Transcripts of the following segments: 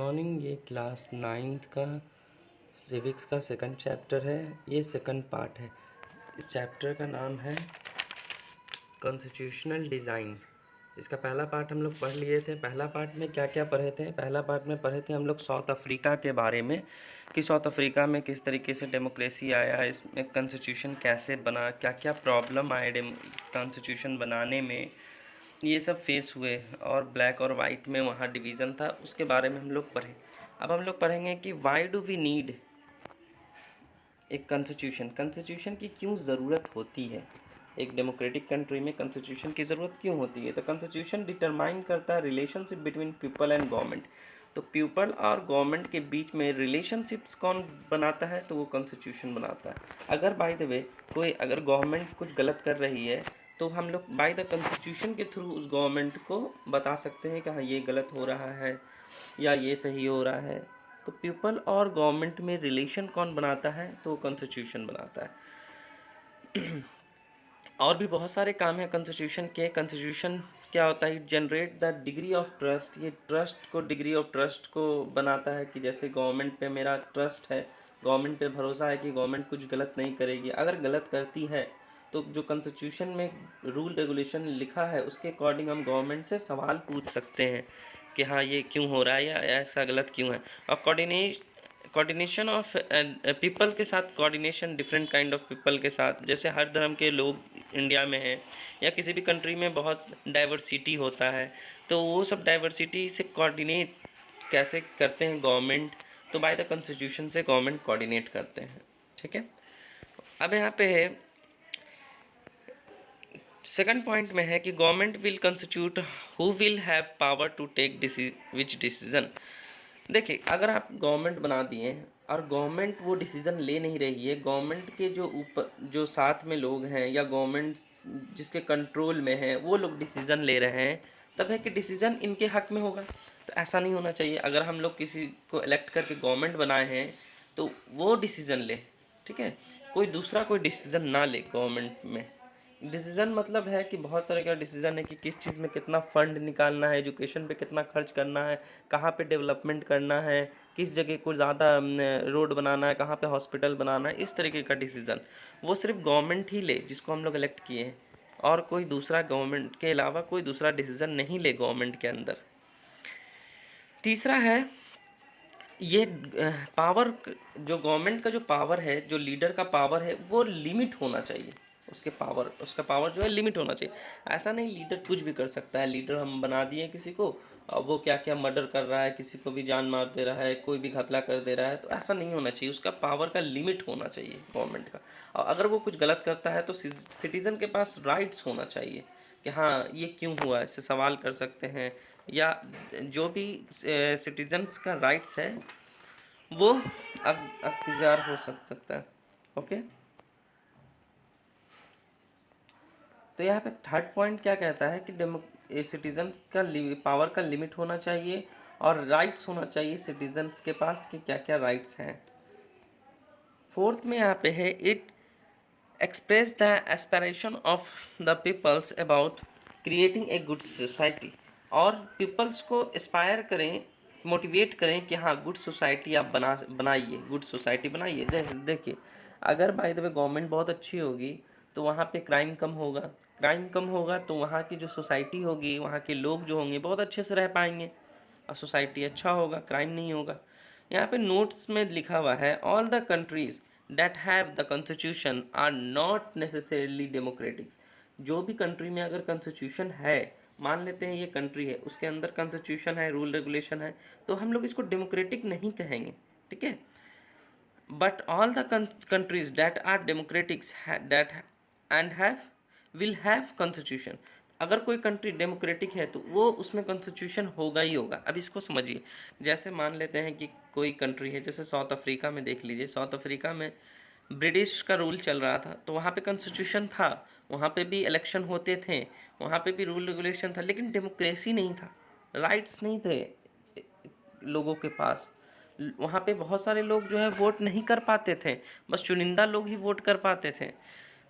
Morning. ये class 9th का civics का सेकंड चैप्टर है। ये सेकंड पार्ट है। इस चैप्टर का नाम है कॉन्स्टिट्यूशनल डिज़ाइन। इसका पहला पार्ट हम लोग पढ़ लिए थे। पहला पार्ट में क्या क्या पढ़े थे? पहला पार्ट में पढ़े थे हम लोग साउथ अफ्रीका के बारे में, कि साउथ अफ्रीका में किस तरीके से डेमोक्रेसी आया, इसमें कॉन्स्टिट्यूशन कैसे बना, क्या क्या प्रॉब्लम आए कॉन्स्टिट्यूशन बनाने में, ये सब फेस हुए, और ब्लैक और वाइट में वहाँ डिवीज़न था, उसके बारे में हम लोग पढ़े। अब हम लोग पढ़ेंगे कि वाई डू वी नीड एक कॉन्स्टिट्यूशन की क्यों ज़रूरत होती है। एक डेमोक्रेटिक कंट्री में कॉन्स्टिट्यूशन की ज़रूरत क्यों होती है? तो कॉन्स्टिट्यूशन डिटरमाइन करता है relationship between people and government. तो पीपल और गवर्नमेंट के बीच में रिलेशनशिप्स कौन बनाता है? तो वो कॉन्स्टिट्यूशन बनाता है। अगर बाय द वे अगर गवर्नमेंट कुछ गलत कर रही है तो हम लोग बाय द कॉन्स्टिट्यूशन के थ्रू उस गवर्नमेंट को बता सकते हैं कि हाँ ये गलत हो रहा है या ये सही हो रहा है। तो पीपल और गवर्नमेंट में रिलेशन कौन बनाता है? तो कॉन्स्टिट्यूशन बनाता है। और भी बहुत सारे काम हैं कॉन्स्टिट्यूशन के। कॉन्स्टिट्यूशन क्या होता है? Generate the degree of trust. ये ट्रस्ट को, डिग्री ऑफ ट्रस्ट को बनाता है कि जैसे गवर्नमेंट पे मेरा ट्रस्ट है, गवर्नमेंट पे भरोसा है कि गवर्नमेंट कुछ गलत नहीं करेगी। अगर गलत करती है तो जो कॉन्स्टिट्यूशन में रूल रेगुलेशन लिखा है उसके अकॉर्डिंग हम गवर्नमेंट से सवाल पूछ सकते हैं कि हाँ ये क्यों हो रहा है या ऐसा गलत क्यों है। और कोऑर्डिनेशन ऑफ पीपल के साथ, coordination different kind of people के साथ, जैसे हर धर्म के लोग इंडिया में हैं या किसी भी कंट्री में बहुत डाइवर्सिटी होता है, तो वो सब डाइवर्सिटी से कोऑर्डिनेट कैसे करते हैं गवर्नमेंट? तो बाय द कॉन्स्टिट्यूशन से गवर्नमेंट कोऑर्डिनेट करते हैं। ठीक है। अब यहाँ पे है सेकंड पॉइंट में है कि government will constitute who will have power to take which decision. देखिए, अगर आप गवर्नमेंट बना दिए और गवर्नमेंट वो डिसीज़न ले नहीं रही है, गवर्नमेंट के जो ऊपर जो साथ में लोग हैं या गवर्नमेंट जिसके कंट्रोल में है वो लोग डिसीज़न ले रहे हैं, तब है कि डिसीज़न इनके हक में होगा। तो ऐसा नहीं होना चाहिए। अगर हम लोग किसी को इलेक्ट करके गवर्नमेंट बनाए हैं तो वो डिसीज़न ले, ठीक है, कोई दूसरा कोई डिसीज़न ना ले गवर्नमेंट में। डिसीज़न मतलब है कि बहुत तरह का डिसीज़न है कि किस चीज़ में कितना फ़ंड निकालना है, एजुकेशन पे कितना खर्च करना है, कहाँ पे डेवलपमेंट करना है, किस जगह को ज़्यादा रोड बनाना है, कहाँ पे हॉस्पिटल बनाना है, इस तरीके का डिसीज़न वो सिर्फ गवर्नमेंट ही ले जिसको हम लोग इलेक्ट किए हैं, और कोई दूसरा गवर्नमेंट के अलावा कोई दूसरा डिसीज़न नहीं ले गवर्नमेंट के अंदर। तीसरा है ये पावर, जो गवर्नमेंट का जो पावर है, जो लीडर का पावर है, वो लिमिट होना चाहिए। उसका पावर जो है लिमिट होना चाहिए। ऐसा नहीं लीडर कुछ भी कर सकता है। लीडर हम बना दिए किसी को, अब वो क्या क्या मर्डर कर रहा है, किसी को भी जान मार दे रहा है, कोई भी घपला कर दे रहा है, तो ऐसा नहीं होना चाहिए। उसका पावर का लिमिट होना चाहिए गवर्नमेंट का। और अगर वो कुछ गलत करता है तो सिटीज़न के पास राइट्स होना चाहिए कि हाँ ये क्यों हुआ, इससे सवाल कर सकते हैं, या जो भी सिटीजन्स का राइट्स है वो अख्तियार हो सकता है। ओके। तो यहाँ पे थर्ड पॉइंट क्या कहता है कि सिटीजन का पावर का लिमिट होना चाहिए और राइट्स होना चाहिए सिटीजन्स के पास कि क्या क्या राइट्स हैं। फोर्थ में यहाँ पे है it express the aspiration of the peoples about creating a good society. और पीपल्स को इंस्पायर करें, मोटिवेट करें कि हाँ गुड सोसाइटी आप बनाइए, गुड सोसाइटी बनाइए। जैसे देखिए, अगर बाय द वे गवर्नमेंट बहुत अच्छी होगी तो वहाँ पे क्राइम कम होगा। क्राइम कम होगा तो वहाँ की जो सोसाइटी होगी, वहाँ के लोग जो होंगे बहुत अच्छे से रह पाएंगे और सोसाइटी अच्छा होगा, क्राइम नहीं होगा। यहाँ पे नोट्स में लिखा हुआ है all the countries that have the constitution are not necessarily democratic. जो भी कंट्री में अगर कॉन्स्टिट्यूशन है, मान लेते हैं ये कंट्री है, उसके अंदर कॉन्स्टिट्यूशन है, रूल रेगुलेशन है, तो हम लोग इसको डेमोक्रेटिक नहीं कहेंगे। ठीक है। But all the countries that are democratics that and have will have constitution। अगर कोई कंट्री डेमोक्रेटिक है तो वो उसमें कॉन्स्टिट्यूशन होगा ही होगा। अब इसको समझिए, जैसे मान लेते हैं कि कोई कंट्री है, जैसे साउथ अफ्रीका में देख लीजिए। साउथ अफ्रीका में ब्रिटिश का रूल चल रहा था तो वहाँ पे कॉन्स्टिट्यूशन था, वहाँ पे भी इलेक्शन होते थे, वहाँ पे भी रूल रेगुलेशन था, लेकिन डेमोक्रेसी नहीं था, राइट्स नहीं थे लोगों के पास। वहाँ पे बहुत सारे लोग जो है वोट नहीं कर पाते थे, बस चुनिंदा लोग ही वोट कर पाते थे।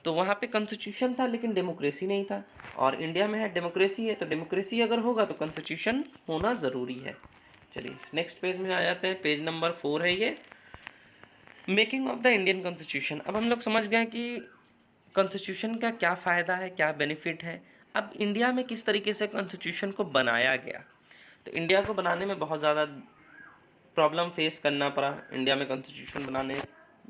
तो वहाँ पे कॉन्स्टिट्यूशन था लेकिन डेमोक्रेसी नहीं था। और इंडिया में है डेमोक्रेसी है, तो डेमोक्रेसी अगर होगा तो कॉन्स्टिट्यूशन होना ज़रूरी है। चलिए नेक्स्ट पेज में आ जाते हैं, पेज नंबर 4 है ये, making of the Indian constitution. अब हम लोग समझ गए कि कॉन्स्टिट्यूशन का क्या फ़ायदा है, क्या बेनिफिट है। अब इंडिया में किस तरीके से कॉन्स्टिट्यूशन को बनाया गया, तो इंडिया को बनाने में बहुत ज़्यादा प्रॉब्लम फेस करना पड़ा इंडिया में कॉन्स्टिट्यूशन बनाने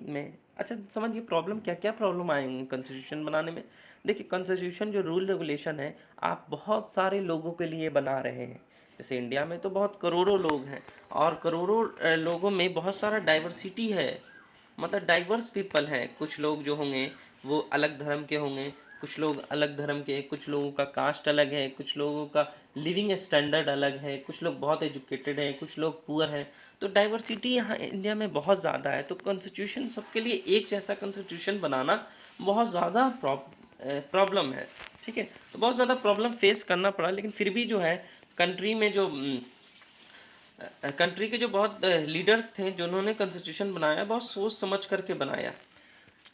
में। अच्छा समझिए प्रॉब्लम क्या क्या प्रॉब्लम आएंगे कॉन्स्टिट्यूशन बनाने में। देखिए कॉन्स्टिट्यूशन जो रूल रेगुलेशन है आप बहुत सारे लोगों के लिए बना रहे हैं। जैसे इंडिया में तो बहुत करोड़ों लोग हैं और करोड़ों लोगों में बहुत सारा डाइवर्सिटी है, मतलब डाइवर्स पीपल हैं। कुछ लोग जो होंगे वो अलग धर्म के होंगे, कुछ लोग अलग धर्म के, कुछ लोगों का कास्ट अलग है, कुछ लोगों का लिविंग स्टैंडर्ड अलग है, कुछ लोग बहुत एजुकेटेड हैं, कुछ लोग पुअर हैं। तो डाइवर्सिटी यहाँ इंडिया में बहुत ज़्यादा है। तो कॉन्स्टिट्यूशन सबके लिए एक जैसा कॉन्स्टिट्यूशन बनाना बहुत ज़्यादा प्रॉब्लम है, ठीक है। तो बहुत ज़्यादा प्रॉब्लम फेस करना पड़ा, लेकिन फिर भी जो है कंट्री में जो कंट्री के जो बहुत लीडर्स थे जिन्होंने कॉन्स्टिट्यूशन बनाया, बहुत सोच समझ करके बनाया।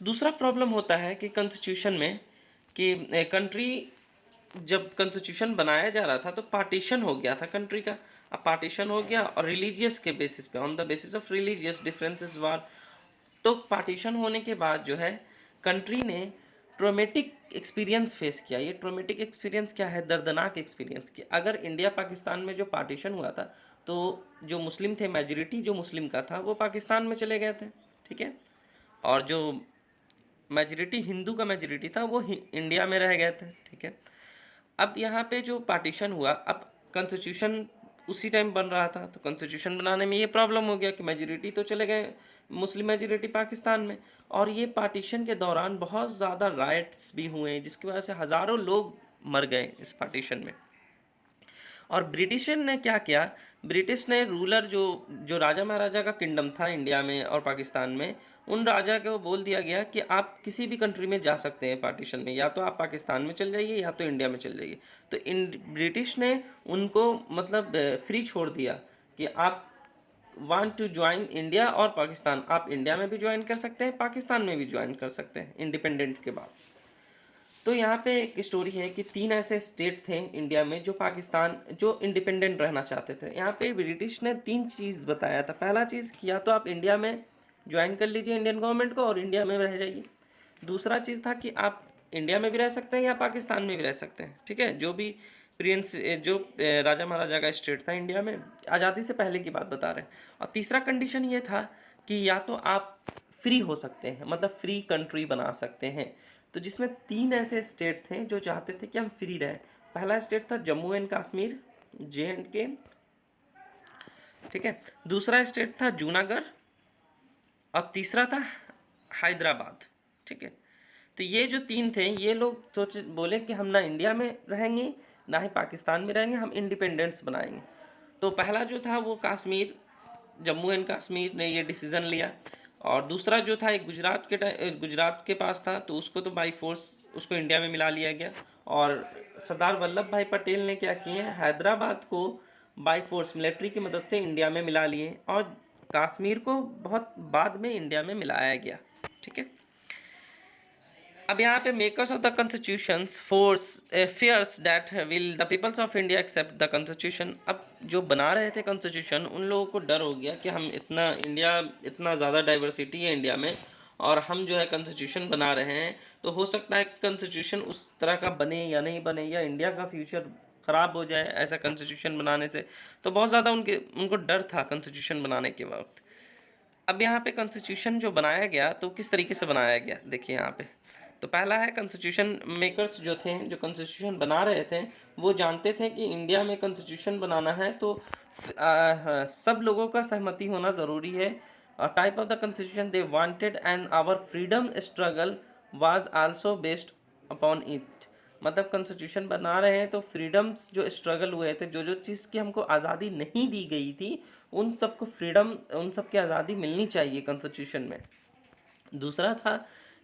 दूसरा प्रॉब्लम होता है कि कॉन्स्टिट्यूशन में कि कंट्री जब कॉन्स्टिट्यूशन बनाया जा रहा था तो पार्टीशन हो गया था कंट्री का। अब पार्टीशन हो गया और रिलीजियस के बेसिस पे, on the basis of religious differences war. तो पार्टीशन होने के बाद जो है कंट्री ने ट्रोमेटिक एक्सपीरियंस फेस किया। ये ट्रोमेटिक एक्सपीरियंस क्या है, दर्दनाक एक्सपीरियंस कि अगर इंडिया पाकिस्तान में जो पार्टीशन हुआ था तो जो मुस्लिम थे, मेजॉरिटी जो मुस्लिम का था वो पाकिस्तान में चले गए थे, ठीक है। और जो मेजॉरिटी हिंदू का मेजॉरिटी था वो इंडिया में रह गए थे, ठीक है। अब यहाँ पे जो पार्टीशन हुआ, अब कॉन्स्टिट्यूशन उसी टाइम बन रहा था, तो कॉन्स्टिट्यूशन बनाने में ये प्रॉब्लम हो गया कि मेजॉरिटी तो चले गए, मुस्लिम मेजॉरिटी पाकिस्तान में। और ये पार्टीशन के दौरान बहुत ज़्यादा राइट्स भी हुए जिसकी वजह से हज़ारों लोग मर गए इस पार्टीशन में। और ब्रिटिश ने क्या किया, ब्रिटिश ने रूलर जो जो राजा महाराजा का किंगडम था इंडिया में और पाकिस्तान में, उन राजा को बोल दिया गया कि आप किसी भी कंट्री में जा सकते हैं पार्टीशन में, या तो आप पाकिस्तान में चल जाइए या तो इंडिया में चल जाइए। तो ब्रिटिश ने उनको मतलब फ्री छोड़ दिया कि आप वांट टू ज्वाइन इंडिया और पाकिस्तान, आप इंडिया में भी ज्वाइन कर सकते हैं, पाकिस्तान में भी ज्वाइन कर सकते हैं इंडिपेंडेंट के बाद। तो यहाँ पे एक स्टोरी है कि 3 ऐसे स्टेट थे इंडिया में जो पाकिस्तान जो इंडिपेंडेंट रहना चाहते थे। यहाँ पे ब्रिटिश ने 3 चीज़ बताया था। पहला चीज़ किया तो आप इंडिया में ज्वाइन कर लीजिए इंडियन गवर्नमेंट को और इंडिया में रह जाइए। दूसरा चीज़ था कि आप इंडिया में भी रह सकते हैं या पाकिस्तान में भी रह सकते हैं, ठीक है। जो भी प्रिंस जो राजा महाराजा का स्टेट था इंडिया में, आज़ादी से पहले की बात बता रहे हैं। और तीसरा कंडीशन ये था कि या तो आप फ्री हो सकते हैं, मतलब फ्री कंट्री बना सकते हैं। तो जिसमें 3 ऐसे स्टेट थे जो चाहते थे कि हम फ्री रहें। पहला स्टेट था जम्मू एंड कश्मीर, JNK, ठीक है। दूसरा स्टेट था जूनागढ़ और तीसरा था हैदराबाद, ठीक है। तो ये जो 3 थे, ये लोग सोचे बोले कि हम ना इंडिया में रहेंगे ना ही पाकिस्तान में रहेंगे, हम इंडिपेंडेंस बनाएंगे। तो पहला जो था वो कश्मीर, जम्मू एंड कश्मीर ने ये डिसीज़न लिया। और दूसरा जो था एक गुजरात के पास था, तो उसको तो बाई फोर्स उसको इंडिया में मिला लिया गया। और सरदार वल्लभ भाई पटेल ने क्या किए, हैदराबाद को बाई फोर्स मिलिट्री की मदद से इंडिया में मिला लिए और कश्मीर को बहुत बाद में इंडिया में मिलाया गया, ठीक है। अब यहाँ पे makers of the constitution force fears that will the peoples of India accept the constitution. अब जो बना रहे थे कॉन्स्टिट्यूशन उन लोगों को डर हो गया कि हम इतना ज़्यादा डाइवर्सिटी है इंडिया में और हम जो है कॉन्स्टिट्यूशन बना रहे हैं, तो हो सकता है कॉन्स्टिट्यूशन उस तरह का बने या नहीं बने, या इंडिया का फ्यूचर ख़राब हो जाए ऐसा कॉन्स्टिट्यूशन बनाने से। तो बहुत ज़्यादा उनको डर था कॉन्स्टिट्यूशन बनाने के वक्त। अब यहाँ पे कॉन्स्टिट्यूशन जो बनाया गया तो किस तरीके से बनाया गया, देखिए यहाँ पे। तो पहला है कॉन्स्टिट्यूशन मेकर्स जो थे, जो कॉन्स्टिट्यूशन बना रहे थे, वो जानते थे कि इंडिया में कॉन्स्टिट्यूशन बनाना है तो सब लोगों का सहमति होना ज़रूरी है। Type of the constitution they wanted and our freedom struggle was also based upon it. मतलब कॉन्स्टिट्यूशन बना रहे हैं तो फ्रीडम्स जो स्ट्रगल हुए थे, जो जो चीज़ की हमको आज़ादी नहीं दी गई थी, उन सबको फ्रीडम, उन सब की आज़ादी मिलनी चाहिए कॉन्स्टिट्यूशन में। दूसरा था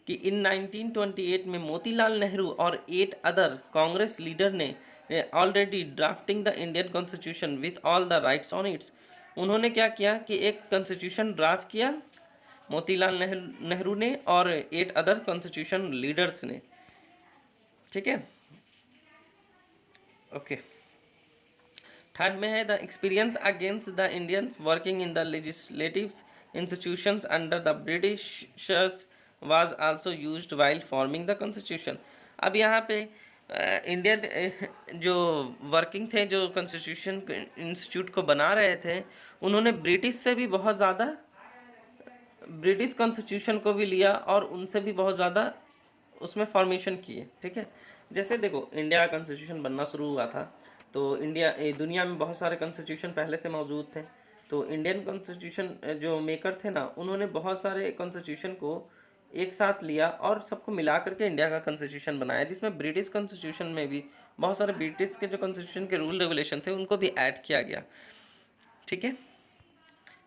कि इन 1928 में मोतीलाल नेहरू और 8 अदर कांग्रेस लीडर ने already drafting the Indian constitution with all the rights on it's. उन्होंने क्या किया कि एक कॉन्स्टिट्यूशन ड्राफ्ट किया मोतीलाल नेहरू ने और 8 अदर कॉन्स्टिट्यूशन लीडर्स ने, ठीक है, ओके। थर्ड में है the experience against the Indians working in the legislative institutions under the Britishers was also used while forming the constitution. अब यहाँ पे इंडियन जो वर्किंग थे, जो कॉन्स्टिट्यूशन इंस्टीट्यूट को बना रहे थे, उन्होंने ब्रिटिश से भी बहुत ज़्यादा, ब्रिटिश कॉन्स्टिट्यूशन को भी लिया और उनसे भी बहुत ज़्यादा उसमें फॉर्मेशन किए। ठीक है, जैसे देखो इंडिया का कॉन्स्टिट्यूशन बनना शुरू हुआ था तो दुनिया में बहुत सारे कॉन्स्टिट्यूशन पहले से मौजूद थे। तो इंडियन कॉन्स्टिट्यूशन जो मेकर थे ना, उन्होंने बहुत सारे कॉन्स्टिट्यूशन को एक साथ लिया और सबको मिला करके इंडिया का कॉन्स्टिट्यूशन बनाया, जिसमें ब्रिटिश कॉन्स्टिट्यूशन में भी बहुत सारे ब्रिटिश के जो कॉन्स्टिट्यूशन के रूल रेगुलेशन थे उनको भी ऐड किया गया। ठीक है,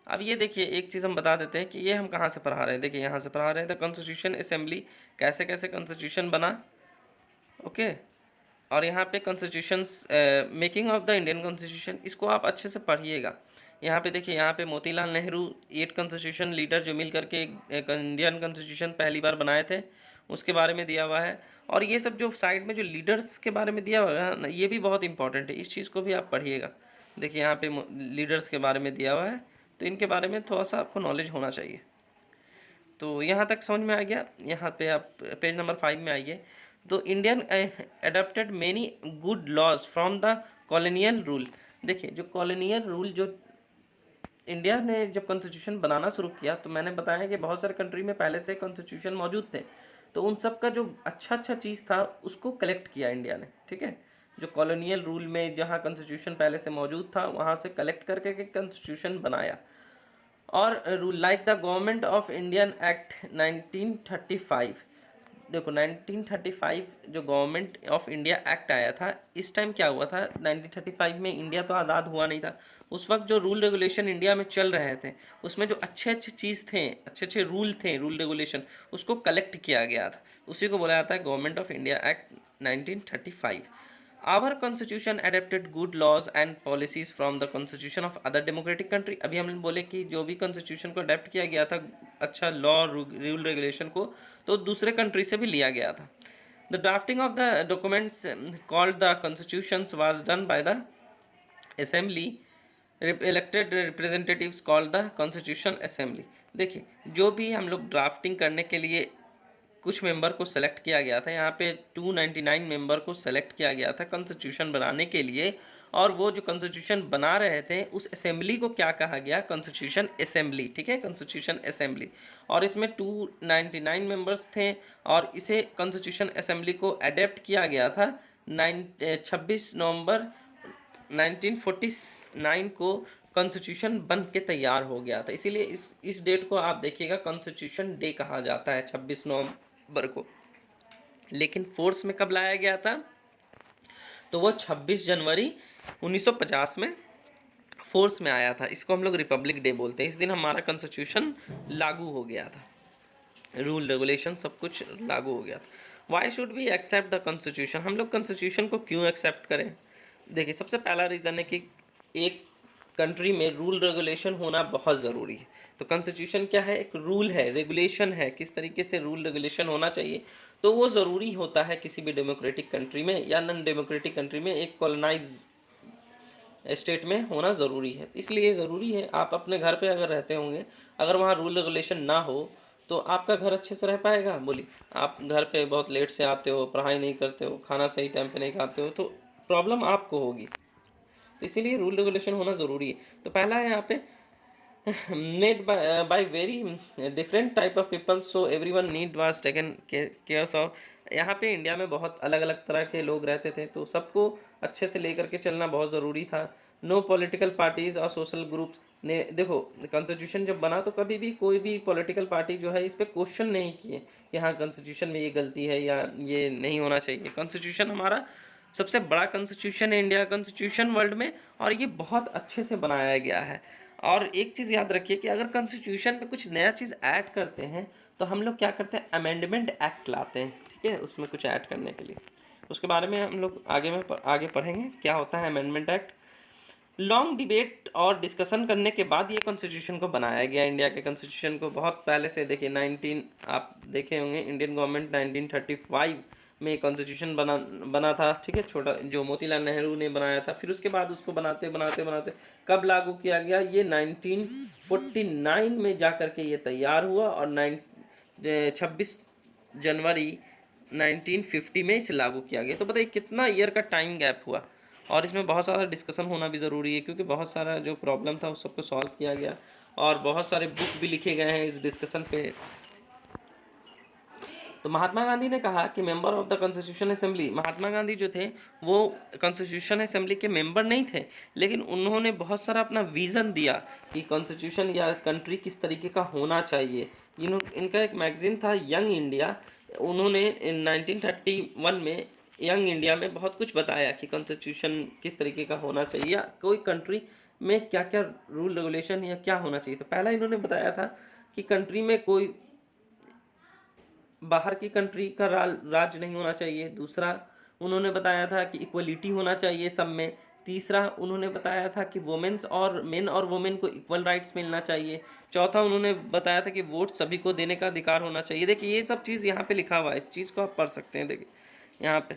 अब ये देखिए एक चीज़ हम बता देते हैं कि ये हम कहाँ से पढ़ा रहे हैं। देखिए यहाँ से पढ़ा रहे हैं द कॉन्स्टिट्यूशन असेंबली, कैसे कैसे कॉन्स्टिट्यूशन बना। ओके, और यहाँ पे constitutions making of the Indian constitution, इसको आप अच्छे से पढ़िएगा। यहाँ पे देखिए, यहाँ पे मोतीलाल नेहरू 8 कॉन्स्टिट्यूशन लीडर जो मिल करके एक इंडियन कॉन्स्टिट्यूशन पहली बार बनाए थे, उसके बारे में दिया हुआ है। और ये सब जो साइड में जो लीडर्स के बारे में दिया हुआ है ना, ये भी बहुत इंपॉर्टेंट है, इस चीज़ को भी आप पढ़िएगा। देखिए यहाँ पे लीडर्स के बारे में दिया हुआ है, तो इनके बारे में थोड़ा सा आपको नॉलेज होना चाहिए। तो यहाँ तक समझ में आ गया। यहाँ पे आप पेज नंबर 5 में आइए। तो Indian adopted many good laws from the colonial rule. देखिए जो कॉलोनियल रूल जो इंडिया ने जब कॉन्स्टिट्यूशन बनाना शुरू किया, तो मैंने बताया कि बहुत सारे कंट्री में पहले से कॉन्स्टिट्यूशन मौजूद थे, तो उन सब का जो अच्छा अच्छा चीज़ था उसको कलेक्ट किया इंडिया ने। ठीक है, जो कॉलोनियल रूल में जहाँ कॉन्स्टिट्यूशन पहले से मौजूद था वहाँ से कलेक्ट करके कॉन्स्टिट्यूशन बनाया। और rule like the government of Indian act 1935। देखो 1935 जो गवर्नमेंट ऑफ इंडिया एक्ट आया था, इस टाइम क्या हुआ था, 1935 में इंडिया तो आज़ाद हुआ नहीं था। उस वक्त जो रूल रेगुलेशन इंडिया में चल रहे थे, उसमें जो अच्छे अच्छे चीज़ थे, अच्छे अच्छे रूल थे, रूल रेगुलेशन, उसको कलेक्ट किया गया था, उसी को बोला जाता है government of India act 1935। Our constitution adapted good laws and policies from the constitution of other democratic country. अभी हमने बोले कि जो भी कॉन्स्टिट्यूशन को अडेप्ट किया गया था, अच्छा लॉ रूल रेगुलेशन को, तो दूसरे कंट्री से भी लिया गया था। The drafting of the documents called the constitutions was done by the assembly elected representatives called the constitution assembly. देखिए जो भी हम लोग ड्राफ्टिंग करने के लिए कुछ मेंबर को सेलेक्ट किया गया था, यहाँ पे 299 मेंबर को सेलेक्ट किया गया था कॉन्स्टिट्यूशन बनाने के लिए, और वो जो कॉन्स्टिट्यूशन बना रहे थे उस असेंबली को क्या कहा गया, कॉन्स्टिट्यूशन असेंबली। ठीक है, कॉन्स्टिट्यूशन असेंबली, और इसमें 299 मेंबर्स थे, और इसे कॉन्स्टिट्यूशन असेंबली को अडेप्ट किया गया था 26 नवंबर 1949 को कॉन्स्टिट्यूशन बन के तैयार हो गया था। इसीलिए इस डेट को आप देखिएगा कॉन्स्टिट्यूशन डे कहा जाता है, 26 नवंबर को। लेकिन फोर्स में कब लाया गया था, तो वो 26 जनवरी 1950 में फोर्स में आया था। इसको हम लोग रिपब्लिक डे बोलते हैं। इस दिन हमारा कॉन्स्टिट्यूशन लागू हो गया था, रूल रेगुलेशन सब कुछ लागू हो गया था। Why should we accept the constitution, हम लोग कॉन्स्टिट्यूशन को क्यों एक्सेप्ट करें। देखिए सबसे पहला रीज़न है कि एक कंट्री में रूल रेगुलेशन होना बहुत ज़रूरी है। तो कॉन्स्टिट्यूशन क्या है, एक रूल है, रेगुलेशन है, किस तरीके से रूल रेगुलेशन होना चाहिए, तो वो ज़रूरी होता है किसी भी डेमोक्रेटिक कंट्री में या नॉन डेमोक्रेटिक कंट्री में, एक कॉलोनाइज स्टेट में होना ज़रूरी है। इसलिए ज़रूरी है, आप अपने घर पे अगर रहते होंगे, अगर वहाँ रूल रेगुलेशन ना हो तो आपका घर अच्छे से रह पाएगा। बोलिए, आप घर पे बहुत लेट से आते हो, पढ़ाई नहीं करते हो, खाना सही टाइम पे नहीं खाते हो, तो प्रॉब्लम आपको होगी। तो इसीलिए रूल रेगुलेशन होना ज़रूरी है। तो पहला है यहाँ पे made by very different type of people, so everyone need was taken cares of. यहाँ पे इंडिया में बहुत अलग अलग तरह के लोग रहते थे, तो सबको अच्छे से लेकर के चलना बहुत ज़रूरी था। नो पॉलिटिकल पार्टीज और सोशल ग्रुप्स ने, देखो कॉन्स्टिट्यूशन जब बना तो कभी भी कोई भी पॉलिटिकल पार्टी जो है इस पर क्वेश्चन नहीं किए कि हाँ कॉन्स्टिट्यूशन में ये गलती है या ये नहीं होना चाहिए। कॉन्स्टिट्यूशन हमारा सबसे बड़ा कॉन्स्टिट्यूशन है इंडिया कॉन्स्टिट्यूशन वर्ल्ड में, और ये बहुत अच्छे से बनाया गया है। और एक चीज़ याद रखिए कि अगर कॉन्स्टिट्यूशन में कुछ नया चीज़ ऐड करते हैं तो हम लोग क्या करते हैं, अमेंडमेंट एक्ट लाते हैं। ठीक है, उसमें कुछ ऐड करने के लिए, उसके बारे में हम लोग आगे पढ़ेंगे क्या होता है अमेंडमेंट एक्ट। लॉन्ग डिबेट और डिस्कशन करने के बाद ये कॉन्स्टिट्यूशन को बनाया गया। इंडिया के कॉन्स्टिट्यूशन को बहुत पहले से देखिए आप देखे होंगे, इंडियन गवर्नमेंट 1935 में कॉन्स्टिट्यूशन बना था, ठीक है, छोटा, जो मोतीलाल नेहरू ने बनाया था। फिर उसके बाद उसको बनाते बनाते बनाते कब लागू किया गया, ये 1949 में जा कर के ये तैयार हुआ, और 26 जनवरी 1950 में इसे लागू किया गया। तो बताइए कितना ईयर का टाइम गैप हुआ। और इसमें बहुत सारा डिस्कशन होना भी ज़रूरी है, क्योंकि बहुत सारा जो प्रॉब्लम था उस सबको सॉल्व किया गया, और बहुत सारे बुक भी लिखे गए हैं इस डिस्कशन पे। तो महात्मा गांधी ने कहा कि member of the constitution assembly, Mahatma Gandhi जो थे वो कॉन्स्टिट्यूशन असेंबली के मेंबर नहीं थे, लेकिन उन्होंने बहुत सारा अपना विज़न दिया कि कॉन्स्टिट्यूशन या कंट्री किस तरीके का होना चाहिए। इनका एक मैगजीन था यंग इंडिया, उन्होंने 1931 में यंग इंडिया में बहुत कुछ बताया कि कॉन्स्टिट्यूशन किस तरीके का होना चाहिए, या कोई कंट्री में क्या क्या रूल रेगुलेशन या क्या होना चाहिए। तो पहला इन्होंने बताया था कि कंट्री में कोई बाहर की कंट्री का राज नहीं होना चाहिए। दूसरा उन्होंने बताया था कि इक्वलिटी होना चाहिए सब में। तीसरा उन्होंने बताया था कि वुमेन्स और मेन और वुमेन को इक्वल राइट्स मिलना चाहिए। चौथा उन्होंने बताया था कि वोट सभी को देने का अधिकार होना चाहिए। देखिए ये सब चीज़ यहाँ पे लिखा हुआ है, इस चीज़ को आप पढ़ सकते हैं। देखिए यहाँ पे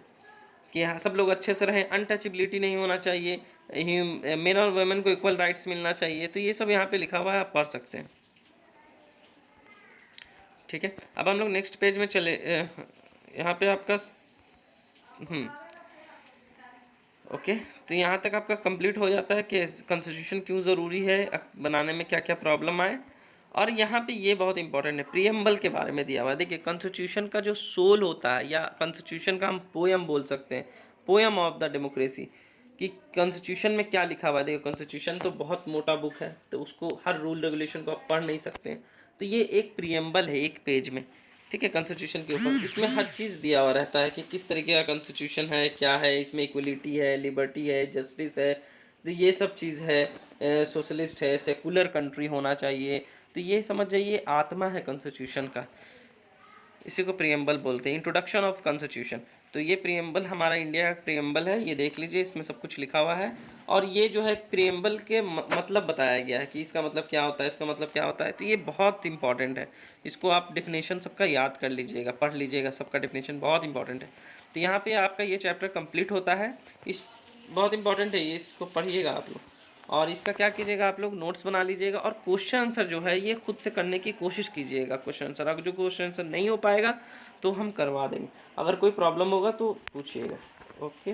कि यहाँ सब लोग अच्छे से रहें, अनटचेबिलिटी नहीं होना चाहिए, मेन और वुमेन को इक्वल राइट्स मिलना चाहिए। तो ये सब यहाँ पे लिखा हुआ है, आप पढ़ सकते हैं, ठीक है। अब हम लोग नेक्स्ट पेज में चले। यहाँ पे आपका ओके, तो यहाँ तक आपका कंप्लीट हो जाता है कि कॉन्स्टिट्यूशन क्यों ज़रूरी है, बनाने में क्या क्या प्रॉब्लम आए। और यहाँ पे ये बहुत इंपॉर्टेंट है, प्रीएम्बल के बारे में दिया हुआ है। देखिए कॉन्स्टिट्यूशन का जो सोल होता है, या कॉन्स्टिट्यूशन का हम पोएम बोल सकते हैं, पोएम ऑफ द डेमोक्रेसी, कि कॉन्स्टिट्यूशन में क्या लिखा हुआ है। देखिए कॉन्स्टिट्यूशन तो बहुत मोटा बुक है, तो उसको हर रूल रेगुलेशन को आप पढ़ नहीं सकते हैं। तो ये एक प्रीएम्बल है एक पेज में, ठीक है, कॉन्स्टिट्यूशन के ऊपर। इसमें हर चीज़ दिया हुआ रहता है कि किस तरीके का कॉन्स्टिट्यूशन है, क्या है इसमें, इक्वलिटी है, लिबर्टी है, जस्टिस है, तो ये सब चीज़ है, सोशलिस्ट है, सेकुलर कंट्री होना चाहिए। तो ये समझ जाइए आत्मा है कॉन्स्टिट्यूशन का, इसी को प्रीएम्बल बोलते हैं, इंट्रोडक्शन ऑफ कॉन्स्टिट्यूशन। तो ये प्रीएम्बल हमारा इंडिया का प्रीएम्बल है, ये देख लीजिए, इसमें सब कुछ लिखा हुआ है। और ये जो है प्रीएम्बल के मतलब बताया गया है कि इसका मतलब क्या होता है, इसका मतलब क्या होता है। तो ये बहुत इंपॉर्टेंट है, इसको आप डेफिनेशन सबका याद कर लीजिएगा, पढ़ लीजिएगा, सबका डेफिनेशन बहुत इंपॉर्टेंट है। तो यहाँ पे आपका ये चैप्टर कंप्लीट होता है, इस बहुत इंपॉर्टेंट है ये, इसको पढ़िएगा आप लोग। और इसका क्या कीजिएगा, आप लोग नोट्स बना लीजिएगा, और क्वेश्चन आंसर जो है ये खुद से करने की कोशिश कीजिएगा। क्वेश्चन आंसर, अगर जो क्वेश्चन आंसर नहीं हो पाएगा तो हम करवा देंगे, अगर कोई प्रॉब्लम होगा तो पूछिएगा। ओके।